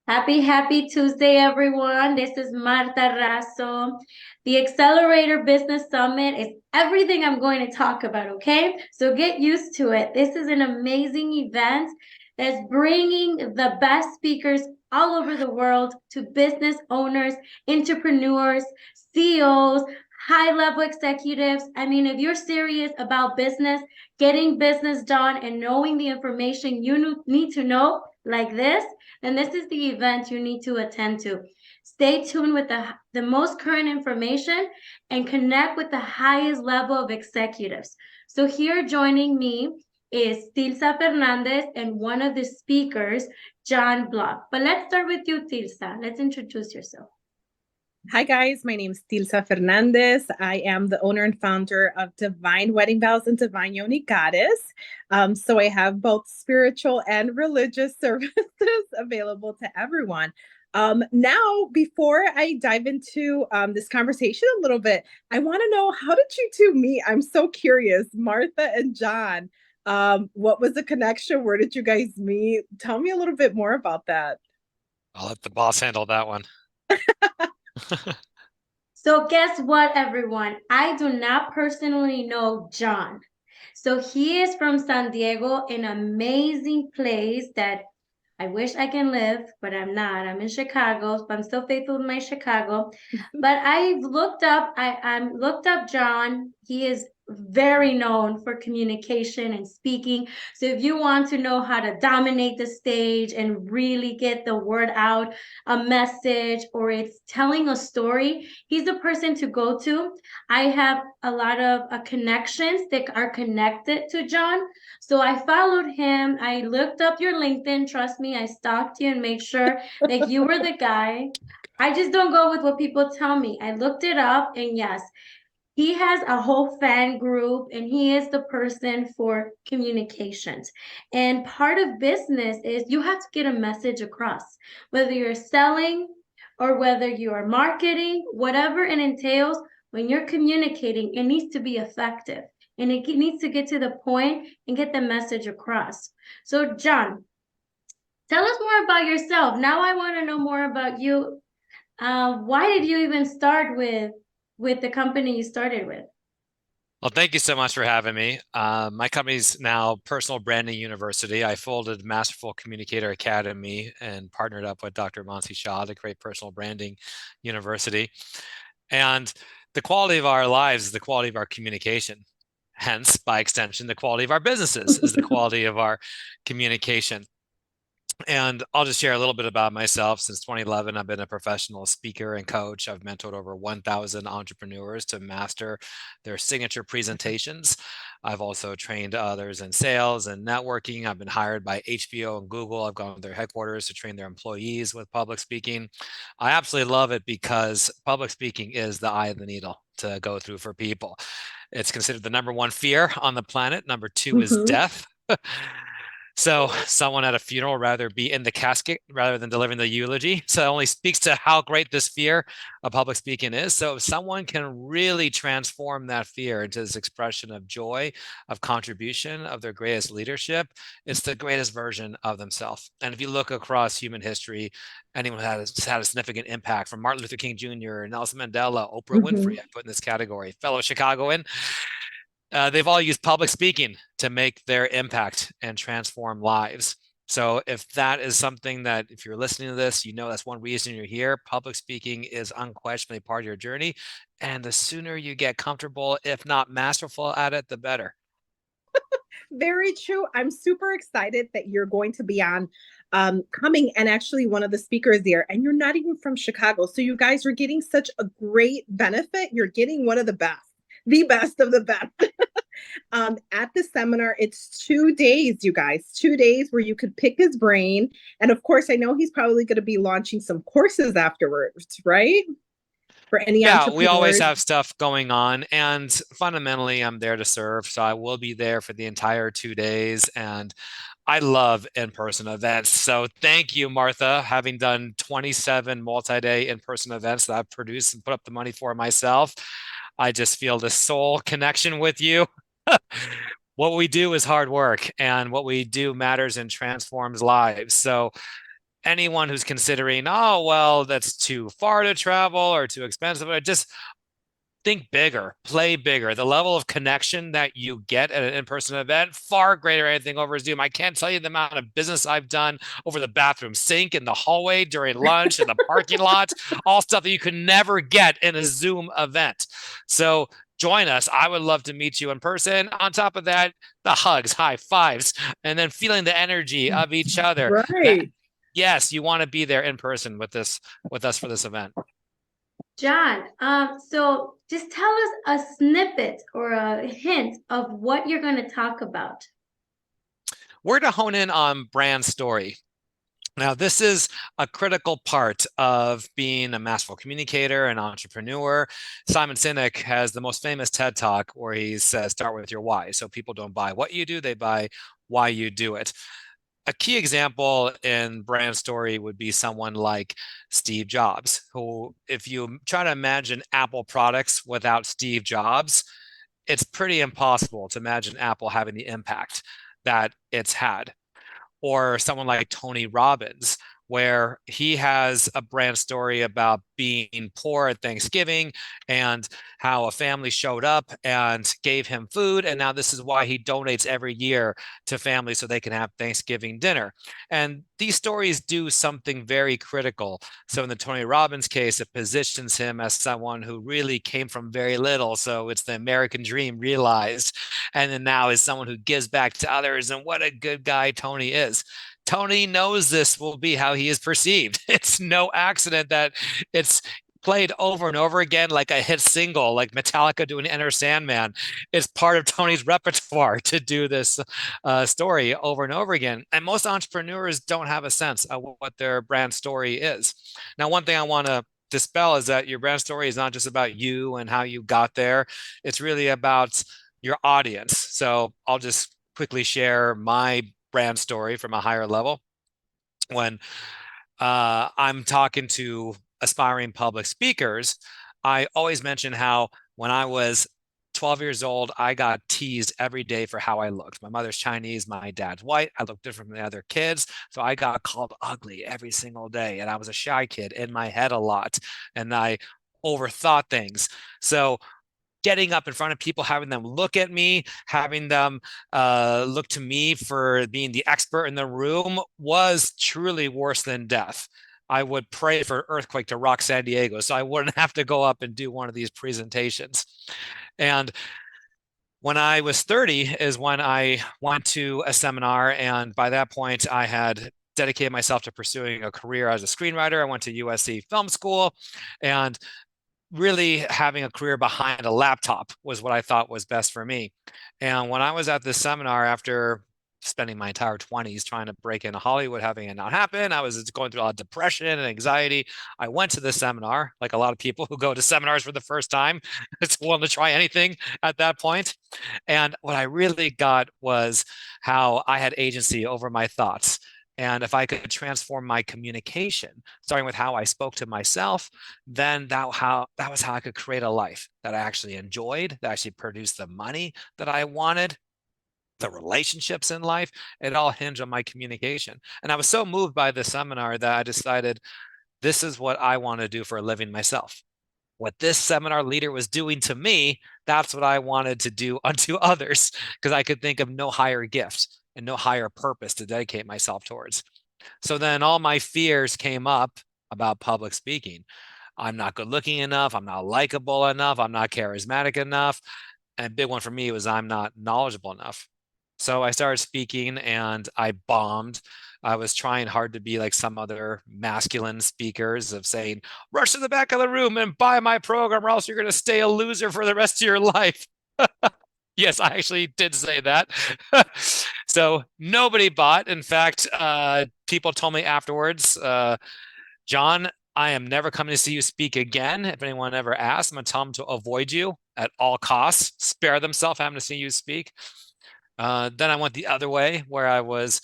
Happy Tuesday, everyone. This is Marta Razo. The Accelerator Business Summit is everything I'm going to talk about, okay? So get used to it. This is an amazing event that's bringing the best speakers all over the world to business owners, entrepreneurs, CEOs, high-level executives. I mean, if you're serious about business, getting business done, and knowing the information you need to know, like this, then this is the event you need to attend to. Stay tuned with the most current information and connect with the highest level of executives. So here joining me is Tilsa Fernandez and one of the speakers, Jon Block. But let's start with you, Tilsa. Let's introduce yourself. Hi, guys. My name is Tilsa Fernandez. I am the owner and founder of Divine Wedding Vows and Divine Yoni Goddess. So I have both spiritual and religious services available to everyone. Now, before I dive into this conversation a little bit, I want to know, how did you two meet? I'm so curious. Martha and Jon, what was the connection? Where did you guys meet? Tell me a little bit more about that. I'll let the boss handle that one. So guess what, everyone? I do not personally know Jon. So he is from San Diego, an amazing place that I wish I can live, but I'm not. I'm in Chicago, but I'm still faithful to my Chicago. But I've looked up, I'm looked up Jon. He is very known for communication and speaking. So if you want to know how to dominate the stage and really get the word out, a message, or it's telling a story, he's the person to go to. I have a lot of connections that are connected to Jon. So I followed him. I looked up your LinkedIn. Trust me, I stalked you and made sure that you were the guy. I just don't go with what people tell me. I looked it up, and yes, he has a whole fan group, and he is the person for communications. And part of business is you have to get a message across, whether you're selling or whether you are marketing, whatever it entails. When you're communicating, it needs to be effective, and it needs to get to the point and get the message across. So, Jon, tell us more about yourself. Now I want to know more about you. Why did you even start with the company you started with? Well, thank you so much for having me. My company's now Personal Branding University. I folded Masterful Communicator Academy and partnered up with Dr. Mansi Shah to create Personal Branding University. And the quality of our lives is the quality of our communication. Hence, by extension, the quality of our businesses is the quality of our communication. And I'll just share a little bit about myself. Since 2011, I've been a professional speaker and coach. I've mentored over 1,000 entrepreneurs to master their signature presentations. I've also trained others in sales and networking. I've been hired by HBO and Google. I've gone to their headquarters to train their employees with public speaking. I absolutely love it because public speaking is the eye of the needle to go through for people. It's considered the #1 fear on the planet. #2 is death. So someone at a funeral rather be in the casket rather than delivering the eulogy. So it only speaks to how great this fear of public speaking is. So if someone can really transform that fear into this expression of joy, of contribution, of their greatest leadership, it's the greatest version of themselves. And if you look across human history, anyone has had a significant impact, from Martin Luther King Jr., Nelson Mandela, Oprah Winfrey, I put in this category, fellow Chicagoan. They've all used public speaking to make their impact and transform lives. So if that is something that, if you're listening to this, you know that's one reason you're here. Public speaking is unquestionably part of your journey. And the sooner you get comfortable, if not masterful at it, the better. Very true. I'm super excited that you're going to be on coming, and actually one of the speakers there, and you're not even from Chicago. So you guys are getting such a great benefit. You're getting one of the best of the best. At the seminar, it's 2 days, you guys, 2 days where you could pick his brain. And of course, I know he's probably going to be launching some courses afterwards, right? For any Yeah, we always entrepreneurs. have stuff going on, and fundamentally, I'm there to serve. So I will be there for the entire 2 days, and I love in-person events. So thank you, Martha, having done 27 multi-day in-person events that I've produced and put up the money for myself. I just feel this soul connection with you. What we do is hard work, and what we do matters and transforms lives. So anyone who's considering, oh, well, that's too far to travel or too expensive, just think bigger, play bigger. The level of connection that you get at an in-person event, far greater than anything over Zoom. I can't tell you the amount of business I've done over the bathroom sink, in the hallway, during lunch, in the parking lot, all stuff that you could never get in a Zoom event. So join us. I would love to meet you in person. On top of that, the hugs, high fives, and then feeling the energy of each other. Right. Yes, you want to be there in person with us for this event. Jon, so just tell us a snippet or a hint of what you're going to talk about. We're going to hone in on brand story. Now, this is a critical part of being a masterful communicator and entrepreneur. Simon Sinek has the most famous TED Talk where he says, start with your why. So people don't buy what you do, they buy why you do it. A key example in brand story would be someone like Steve Jobs, who, if you try to imagine Apple products without Steve Jobs, it's pretty impossible to imagine Apple having the impact that it's had. Or someone like Tony Robbins, where he has a brand story about being poor at Thanksgiving and how a family showed up and gave him food. And now this is why he donates every year to families so they can have Thanksgiving dinner. And these stories do something very critical. So in the Tony Robbins case, it positions him as someone who really came from very little. So it's the American dream realized. And then now is someone who gives back to others. And what a good guy Tony is. Tony knows this will be how he is perceived. It's no accident that it's played over and over again like a hit single, like Metallica doing Enter Sandman. It's part of Tony's repertoire to do this story over and over again. And most entrepreneurs don't have a sense of what their brand story is. Now, one thing I want to dispel is that your brand story is not just about you and how you got there. It's really about your audience. So I'll just quickly share my brand story from a higher level. When I'm talking to aspiring public speakers, I always mention how when I was 12 years old, I got teased every day for how I looked. My mother's Chinese, my dad's white. I looked different from the other kids. So I got called ugly every single day. And I was a shy kid in my head a lot. And I overthought things. So getting up in front of people, having them look at me, having them look to me for being the expert in the room was truly worse than death. I would pray for an earthquake to rock San Diego so I wouldn't have to go up and do one of these presentations. And when I was 30 is when I went to a seminar. And by that point, I had dedicated myself to pursuing a career as a screenwriter. I went to USC Film School, and really having a career behind a laptop was what I thought was best for me. And when I was at this seminar, after spending my entire 20s trying to break into Hollywood, having it not happen, I was going through a lot of depression and anxiety. I went to the seminar, like a lot of people who go to seminars for the first time. It's willing to try anything at that point. And what I really got was how I had agency over my thoughts. And if I could transform my communication, starting with how I spoke to myself, then that was how I could create a life that I actually enjoyed, that actually produced the money that I wanted, the relationships in life. It all hinged on my communication. And I was so moved by the seminar that I decided this is what I want to do for a living myself. What this seminar leader was doing to me, that's what I wanted to do unto others, because I could think of no higher gift and no higher purpose to dedicate myself towards. So then all my fears came up about public speaking. I'm not good looking enough. I'm not likable enough. I'm not charismatic enough. And a big one for me was I'm not knowledgeable enough. So I started speaking and I bombed. I was trying hard to be like some other masculine speakers of saying, rush to the back of the room and buy my program or else you're going to stay a loser for the rest of your life. Yes, I actually did say that. So nobody bought. In fact, people told me afterwards, Jon, I am never coming to see you speak again. If anyone ever asks, I'm going to tell them to avoid you at all costs, spare themselves having to see you speak. Then I went the other way where I was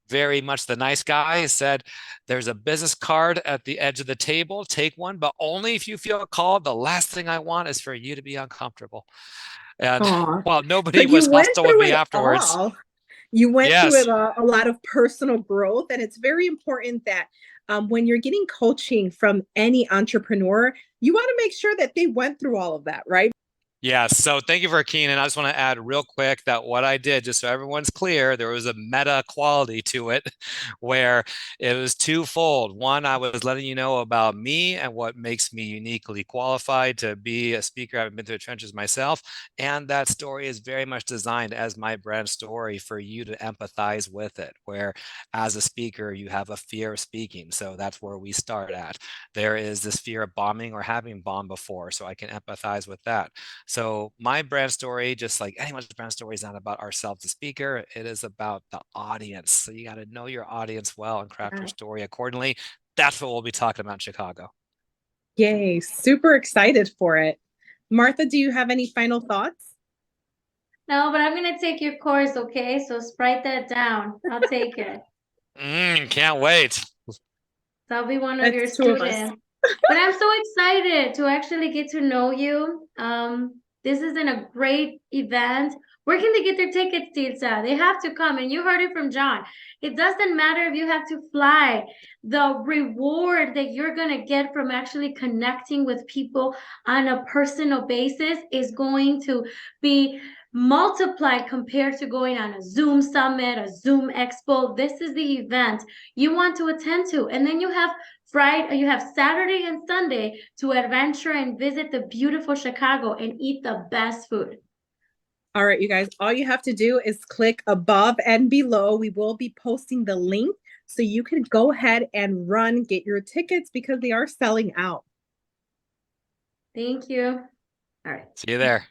very much the nice guy. I said, there's a business card at the edge of the table. Take one, but only if you feel called. The last thing I want is for you to be uncomfortable. And Aww. while So nobody was you went hostile with through me it afterwards, all. You went through Yes. a lot of personal growth, and it's very important that when you're getting coaching from any entrepreneur, you want to make sure that they went through all of that, right? Yeah, so thank you for Keenan. I just want to add real quick that what I did, just so everyone's clear, there was a meta quality to it where it was twofold. One, I was letting you know about me and what makes me uniquely qualified to be a speaker. I've been through the trenches myself. And that story is very much designed as my brand story for you to empathize with it, where as a speaker, you have a fear of speaking. So that's where we start at. There is this fear of bombing or having bombed before, so I can empathize with that. So my brand story, just like anyone's brand story, is not about ourselves, the speaker. It is about the audience. So you got to know your audience well and craft your story accordingly. That's what we'll be talking about in Chicago. Yay, super excited for it. Martha, do you have any final thoughts? No, but I'm gonna take your course, okay? So write that down. I'll take it. Can't wait. So I'll be one of your That's two of us. students. But I'm so excited to actually get to know you. This is a great event. Where can they get their tickets, Tilsa? They have to come, and you heard it from Jon. It doesn't matter if you have to fly. The reward that you're gonna get from actually connecting with people on a personal basis is going to be multiplied compared to going on a Zoom summit, a Zoom expo. This is the event you want to attend to, and then you have Friday, you have Saturday and Sunday to adventure and visit the beautiful Chicago and eat the best food. All right, you guys, all you have to do is click above and below. We will be posting the link so you can go ahead and get your tickets because they are selling out. Thank you. All right. See you there.